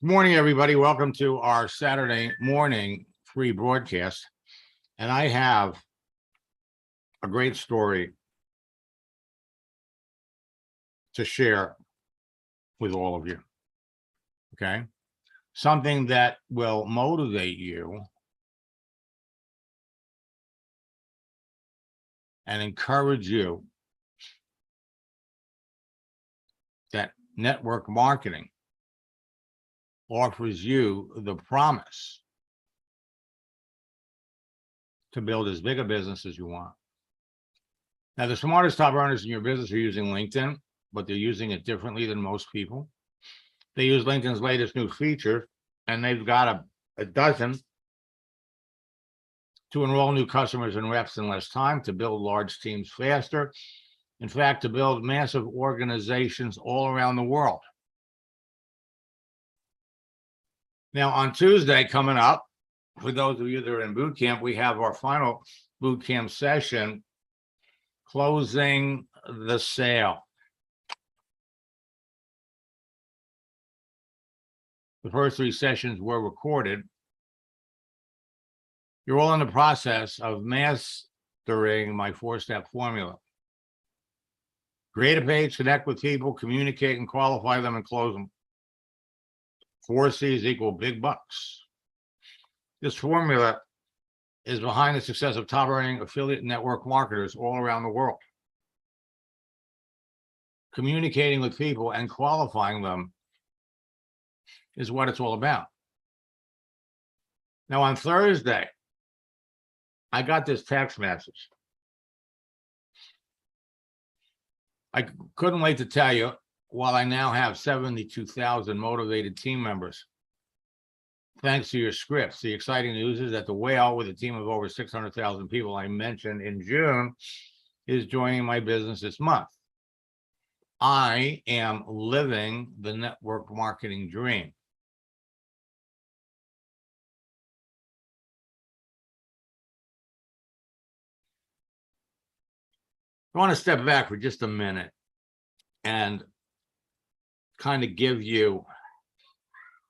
Good morning, everybody. Welcome to our Saturday morning free broadcast. And I have a great story to share with all of you. Okay. Something that will motivate you and encourage you that network marketing offers you the promise to build as big a business as you want. Now, the smartest top earners in your business are using LinkedIn, but they're using it differently than most people. They use LinkedIn's latest new feature, and they've got a dozen to enroll new customers and reps in less time, to build large teams faster. In fact, to build massive organizations all around the world. Now, on Tuesday coming up, for those of you that are in boot camp, we have our final boot camp session, closing the sale. The first 3 sessions were recorded. You're all in the process of mastering my 4-step formula. Create a page, connect with people, communicate and qualify them, and close them. 4 C's equal big bucks. This formula is behind the success of top earning affiliate network marketers all around the world. Communicating with people and qualifying them is what it's all about. Now, on Thursday, I got this text message. I couldn't wait to tell you, while I now have 72,000 motivated team members, thanks to your scripts. The exciting news is that the whale, with a team of over 600,000 people I mentioned in June, is joining my business this month. I am living the network marketing dream. I want to step back for just a minute and kind of give you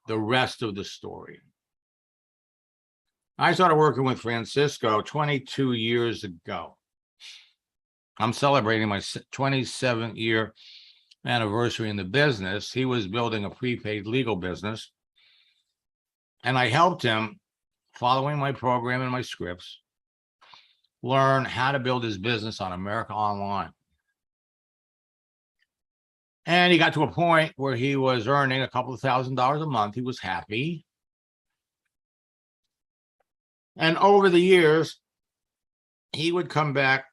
the rest of the story. I started working with Francisco 22 years ago. I'm celebrating my 27th year anniversary in the business. He was building a prepaid legal business, and I helped him, following my program and my scripts, learn how to build his business on America Online. And he got to a point where he was earning a couple of $1,000s a month. He was happy. And over the years, he would come back,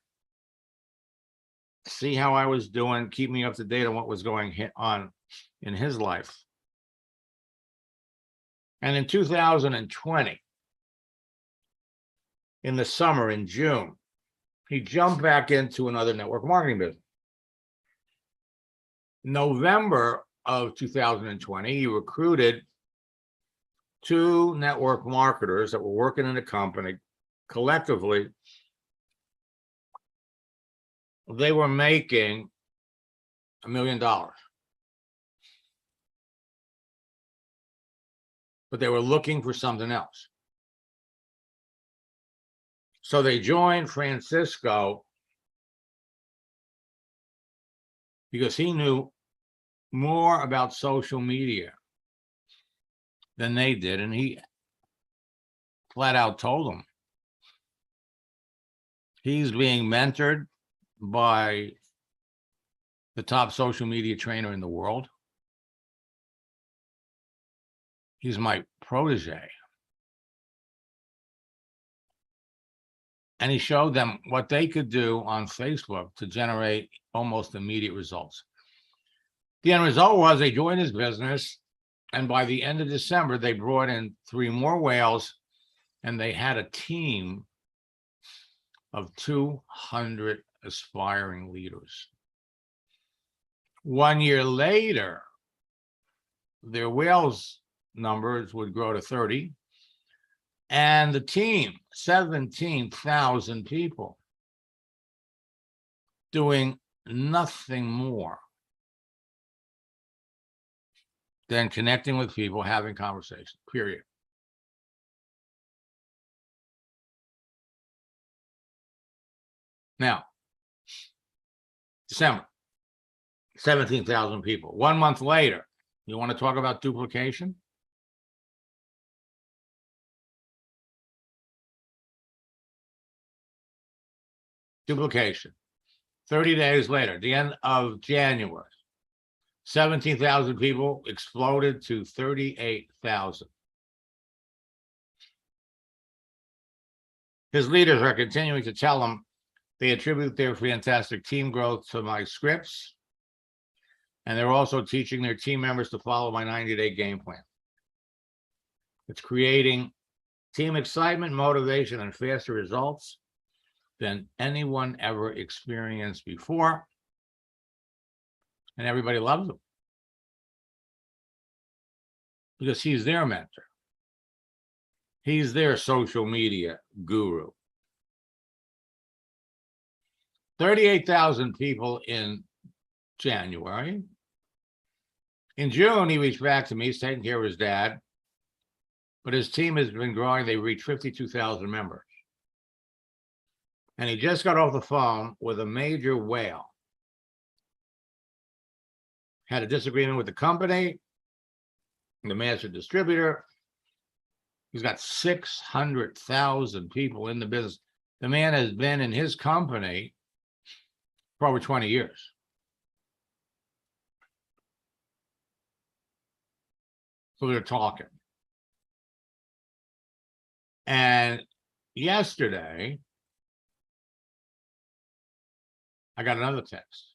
see how I was doing, keep me up to date on what was going on in his life. And in 2020, in the summer, in June, he jumped back into another network marketing business. November of 2020, he recruited 2 network marketers that were working in the company. Collectively, they were making $1 million. But they were looking for something else. So they joined Francisco because he knew more about social media than they did. And he flat out told them he's being mentored by the top social media trainer in the world. He's my protege. And he showed them what they could do on Facebook to generate almost immediate results. The end result was they joined his business, and by the end of December, they brought in 3 more whales, and they had a team of 200 aspiring leaders. 1 year later, their whales numbers would grow to 30. And the team, 17,000 people, doing nothing more than connecting with people, having conversations, period. Now, December, 17,000 people. 1 month later, you want to talk about duplication? Duplication. 30 days later, the end of January, 17,000 people exploded to 38,000. His leaders are continuing to tell him they attribute their fantastic team growth to my scripts, and they're also teaching their team members to follow my 90-day game plan. It's creating team excitement, motivation, and faster results than anyone ever experienced before. And everybody loves him because he's their mentor. He's their social media guru. 38,000 people in January. In June, he reached back to me. He's taking care of his dad, but his team has been growing. They reached 52,000 members. And he just got off the phone with a major whale. Had a disagreement with the company, the master distributor. He's got 600,000 people in the business. The man has been in his company for over 20 years. So they're talking. And yesterday, I got another text.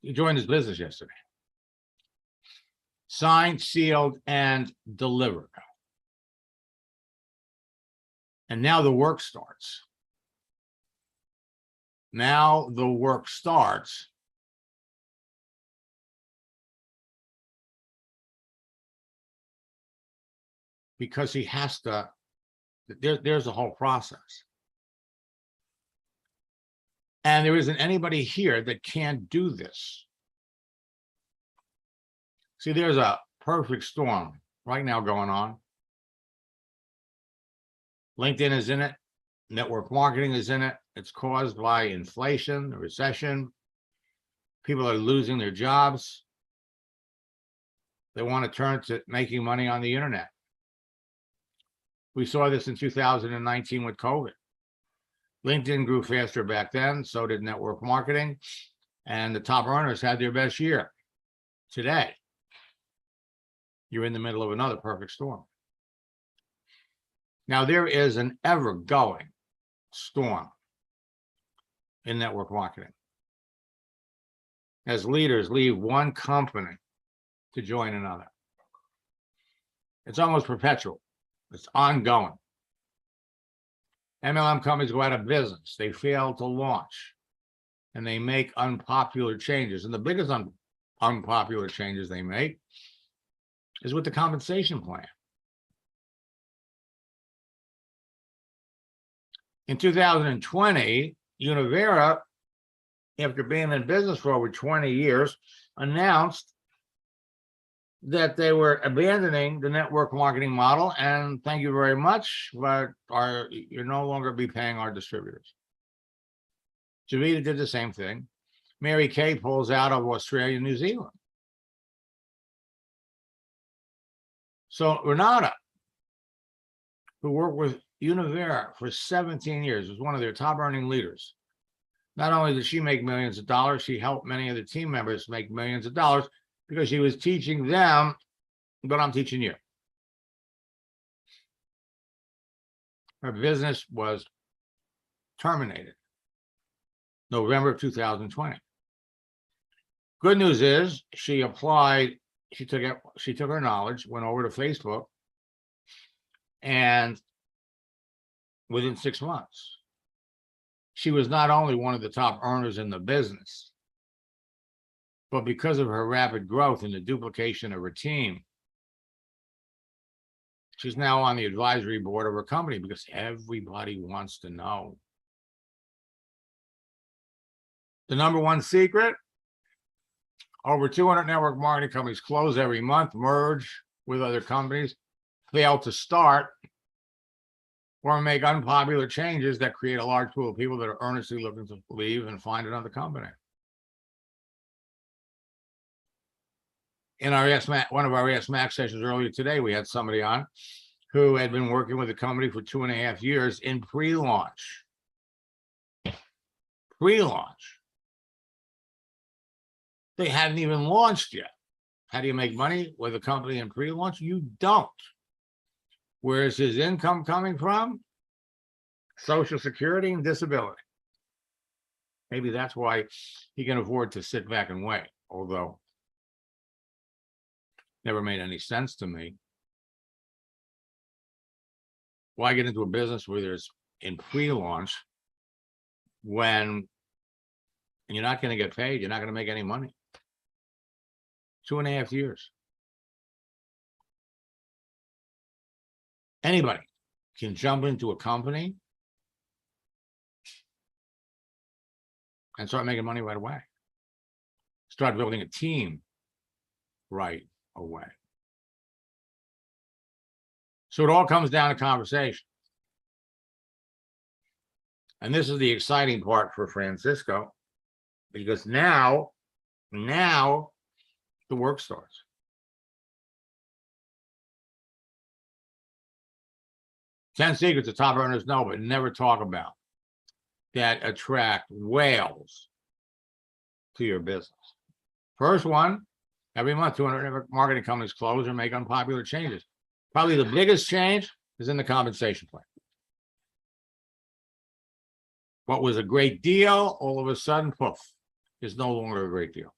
He joined his business yesterday. Signed, sealed, and delivered. And now the work starts. Now the work starts. Because he has to, there's a whole process. And there isn't anybody here that can't do this. See, there's a perfect storm right now going on. LinkedIn is in it. Network marketing is in it. It's caused by inflation, the recession. People are losing their jobs. They want to turn to making money on the internet. We saw this in 2019 with COVID. LinkedIn grew faster back then, so did network marketing, and the top earners had their best year. Today, you're in the middle of another perfect storm. Now, there is an ever-going storm in network marketing as leaders leave one company to join another. It's almost perpetual. It's ongoing. MLM companies go out of business. They fail to launch, and they make unpopular changes. And the biggest unpopular changes they make is with the compensation plan. In 2020, Univera, after being in business for over 20 years, announced that they were abandoning the network marketing model, and thank you very much, but you're no longer be paying our distributors. Youngevity did the same thing. Mary Kay pulls out of Australia and New Zealand. So Renata, who worked with Univera for 17 years, was one of their top earning leaders. Not only did she make millions of dollars, she helped many of the team members make millions of dollars because she was teaching them what I'm teaching you. Her business was terminated November of 2020. Good news is she applied, she took her knowledge, went over to Facebook, and within 6 months, she was not only one of the top earners in the business, But because of her rapid growth and the duplication of her team, she's now on the advisory board of her company because everybody wants to know. The number one secret, over 200 network marketing companies close every month, merge with other companies, fail to start, or make unpopular changes that create a large pool of people that are earnestly looking to leave and find another company. In our one of our Ask Max sessions earlier today, we had somebody on who had been working with the company for 2.5 years in pre-launch. Pre-launch. They hadn't even launched yet. How do you make money with a company in pre-launch? You don't. Where's his income coming from? Social Security and disability. Maybe that's why he can afford to sit back and wait, although never made any sense to me. Why get into a business where there's in pre-launch when you're not going to get paid, you're not going to make any money? 2.5 years. Anybody can jump into a company and start making money right away. Start building a team right away. So it all comes down to conversation. And this is the exciting part for Francisco, because now the work starts. 10 secrets the top earners know but never talk about that attract whales to your business. First one, every month 200 marketing companies close or make unpopular changes. Probably the biggest change is in the compensation plan. What was a great deal, all of a sudden, poof, is no longer a great deal.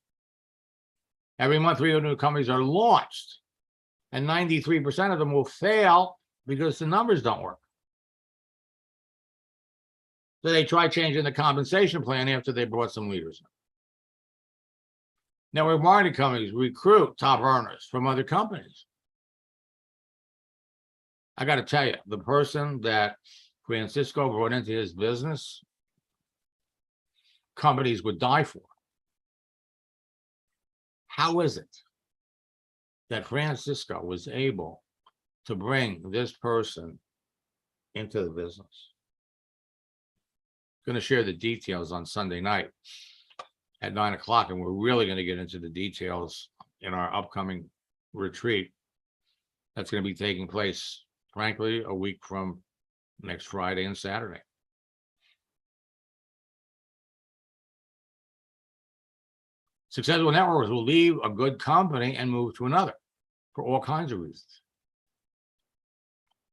Every month, 300 new companies are launched, and 93% of them will fail because the numbers don't work. So they try changing the compensation plan after they brought some leaders in. Network marketing companies recruit top earners from other companies. I got to tell you, the person that Francisco brought into his business, companies would die for. How is it that Francisco was able to bring this person into the business? I'm going to share the details on Sunday night at 9 o'clock, and we're really going to get into the details in our upcoming retreat that's going to be taking place, frankly, a week from next Friday and Saturday. Successful networkers will leave a good company and move to another for all kinds of reasons.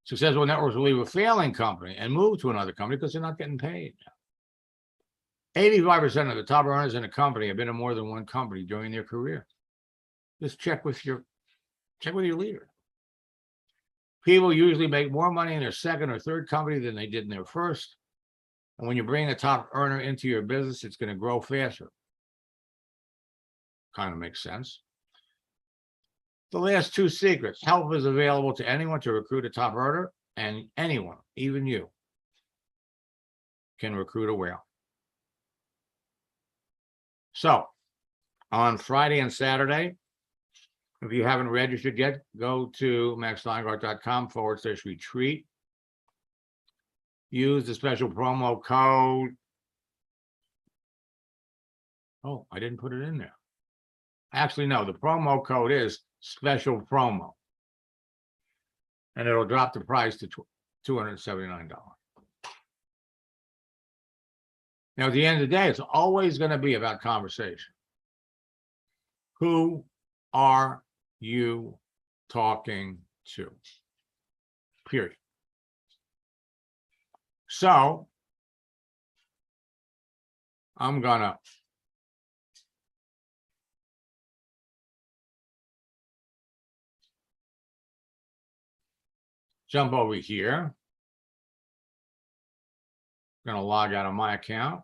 Successful networkers will leave a failing company and move to another company because they're not getting paid. 85% of the top earners in a company have been in more than one company during their career. Just check with your leader. People usually make more money in their second or third company than they did in their first. And when you bring a top earner into your business, it's going to grow faster. Kind of makes sense. The last two secrets. Help is available to anyone to recruit a top earner, and anyone, even you, can recruit a whale. So on Friday and Saturday, if you haven't registered yet, go to maxsteingart.com/retreat. Use the special promo code. Oh, I didn't put it in there. Actually, no, the promo code is special promo. And it'll drop the price to $279. Now, at the end of the day, it's always going to be about conversation. Who are you talking to? Period. So, I'm going to jump over here. I'm going to log out of my account.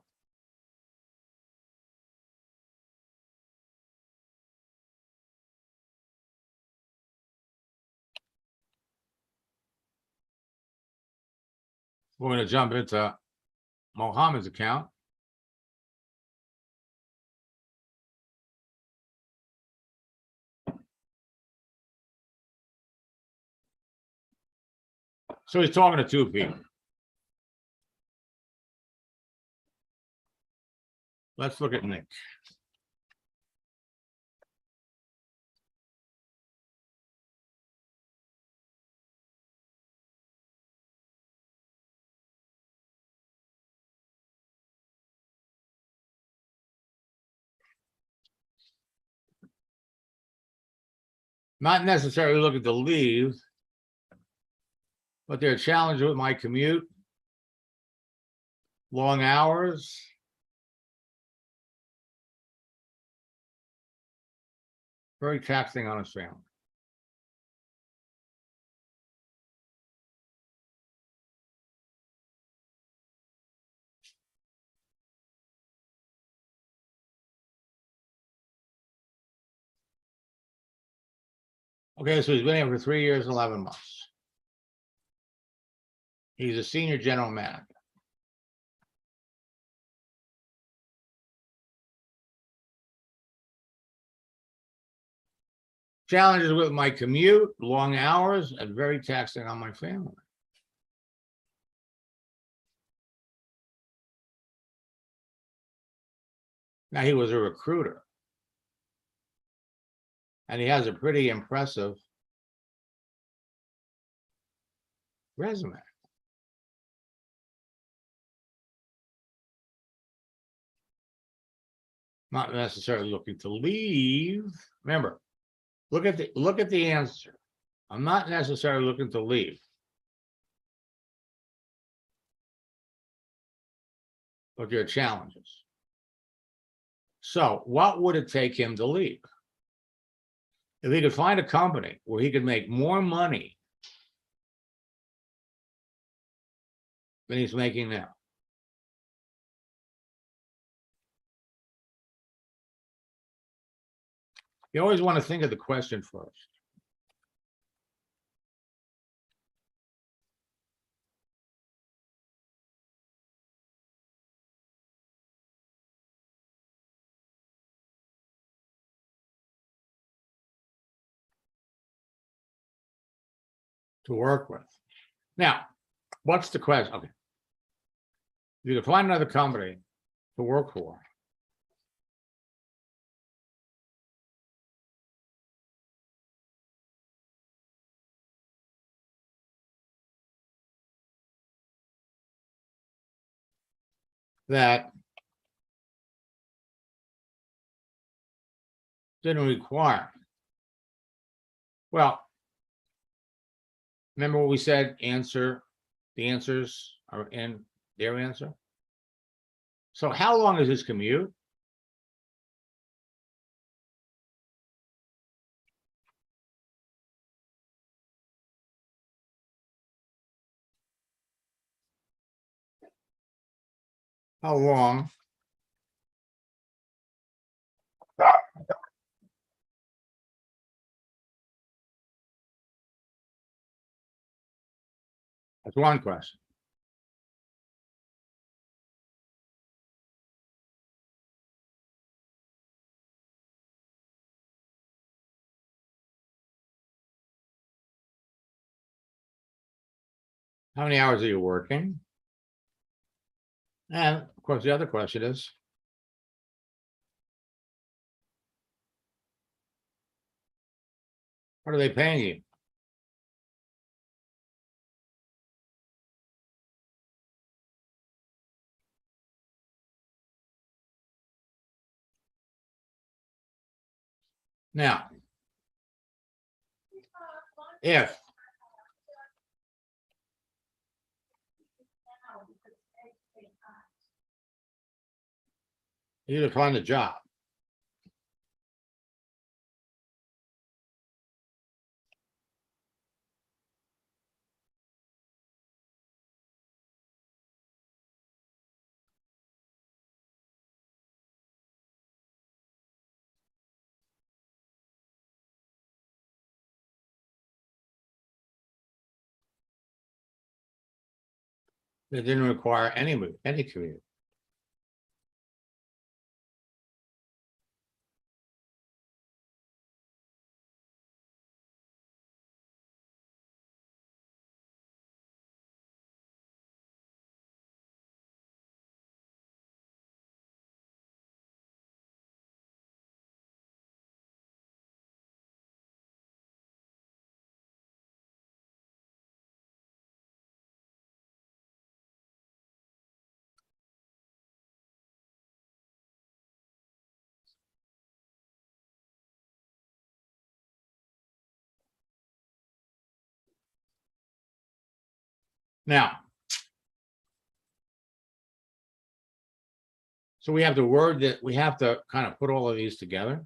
We're going to jump into Mohammed's account. So he's talking to two people. Let's look at Nick. Not necessarily looking to leave, but they're challenged with my commute, long hours, very taxing on his family. Okay, so he's been here for 3 years and 11 months. He's a senior general manager. Challenges with my commute, long hours, and very taxing on my family. Now, he was a recruiter, and he has a pretty impressive resume. Not necessarily looking to leave. Remember, look at the answer. I'm not necessarily looking to leave, but there are challenges. So what would it take him to leave? If he could find a company where he could make more money than he's making now. You always want to think of the question first. To work with. Now, what's the question? Okay. You can find another company to work for. That didn't require. Well, remember what we said, the answers are in their answer. So how long is his commute? How long? That's one question. How many hours are you working? And of course, the other question is, what are they paying you? Now, if you to find a job, It didn't require any commute. Now, so we have the word that we have to kind of put all of these together.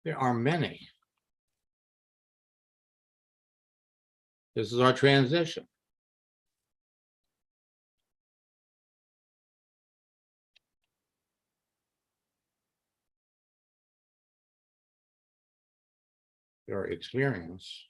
There are many. This is our transition. Your experience.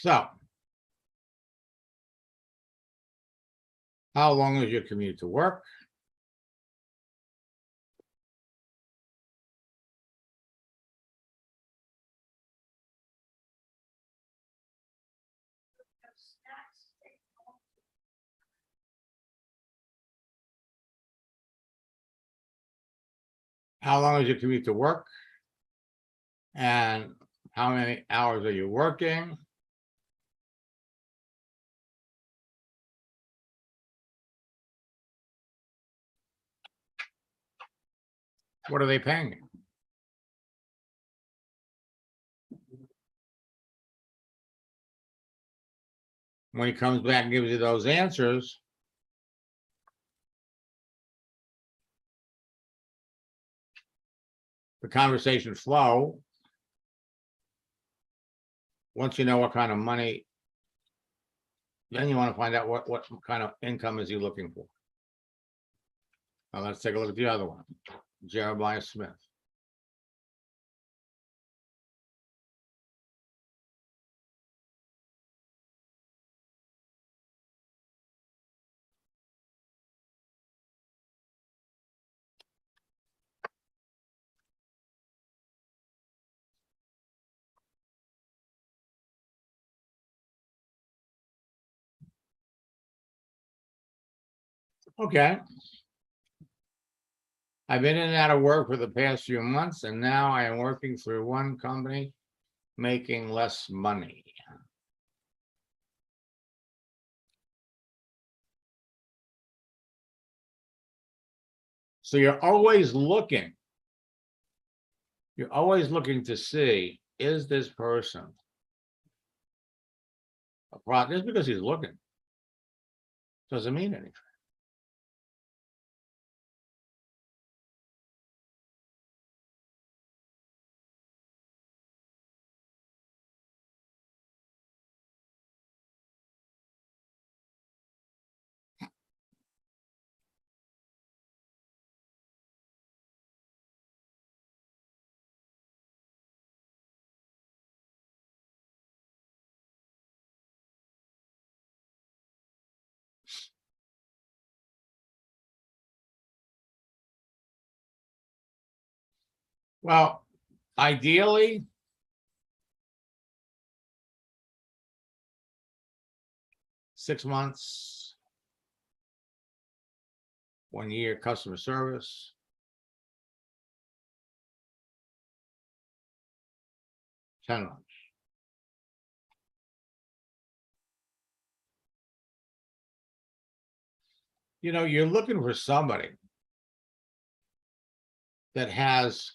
So, how long is your commute to work? How long is your commute to work? And how many hours are you working? What are they paying you? When he comes back and gives you those answers, the conversation flow. Once you know what kind of money, then you want to find out what kind of income is he looking for. Now let's take a look at the other one, Jeremiah Smith. Okay. I've been in and out of work for the past few months, and now I am working through one company, making less money. So you're always looking. You're always looking to see, is this person a product? Just because he's looking doesn't mean anything. Well, ideally, six months, 1 year customer service. $10. You know, you're looking for somebody that has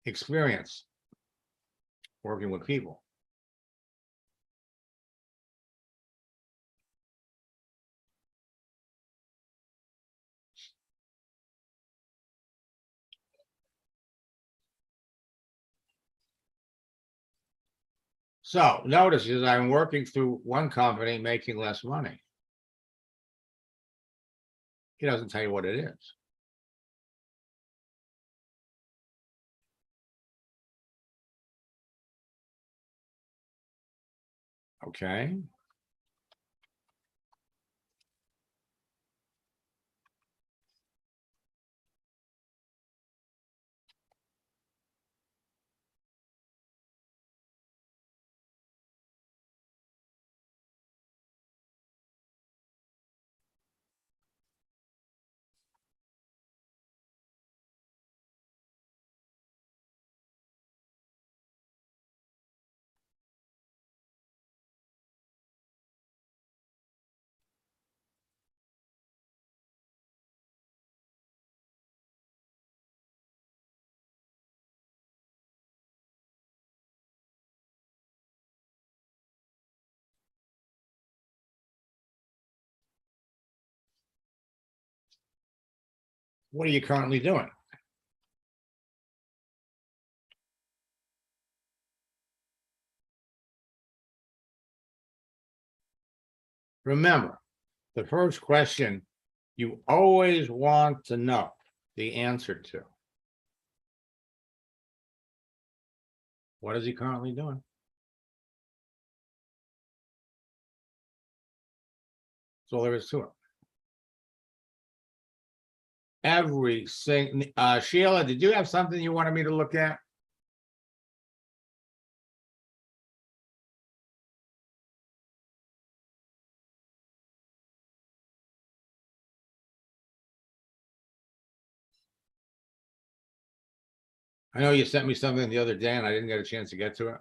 experience working with people. So notice as I'm working through one company making less money. He doesn't tell you what it is. Okay. What are you currently doing? Remember, the first question you always want to know the answer to. What is he currently doing? That's all there is to it. Everything. Sheila, did you have something you wanted me to look at? I know you sent me something the other day and I didn't get a chance to get to it.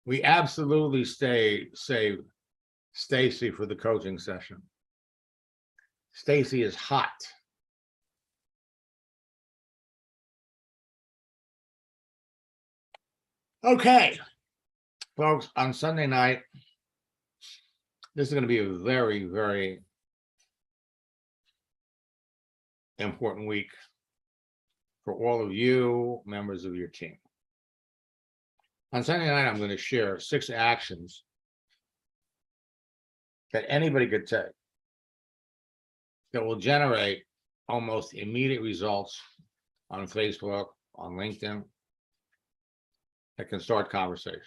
We absolutely save Stacy for the coaching session. Stacy is hot. Okay, folks, on Sunday night, this is going to be a very, very important week for all of you members of your team. On Sunday night, I'm going to share 6 actions that anybody could take that will generate almost immediate results on Facebook, on LinkedIn, that can start conversations.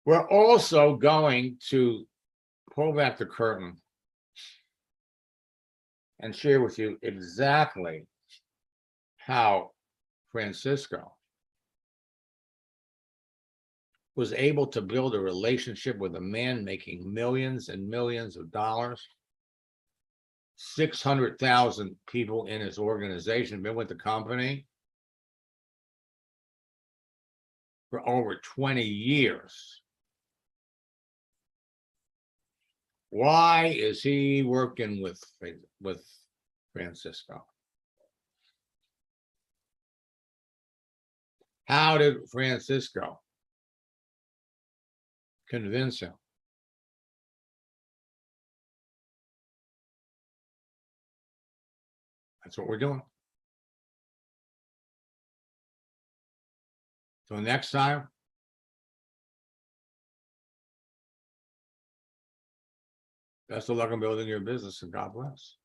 We're also going to pull back the curtain and share with you exactly how Francisco was able to build a relationship with a man making millions and millions of dollars. 600,000 people in his organization, been with the company for over 20 years. Why is he working with Francisco? How did Francisco convince him? That's what we're doing. So next time, Best of luck in building your business and God bless.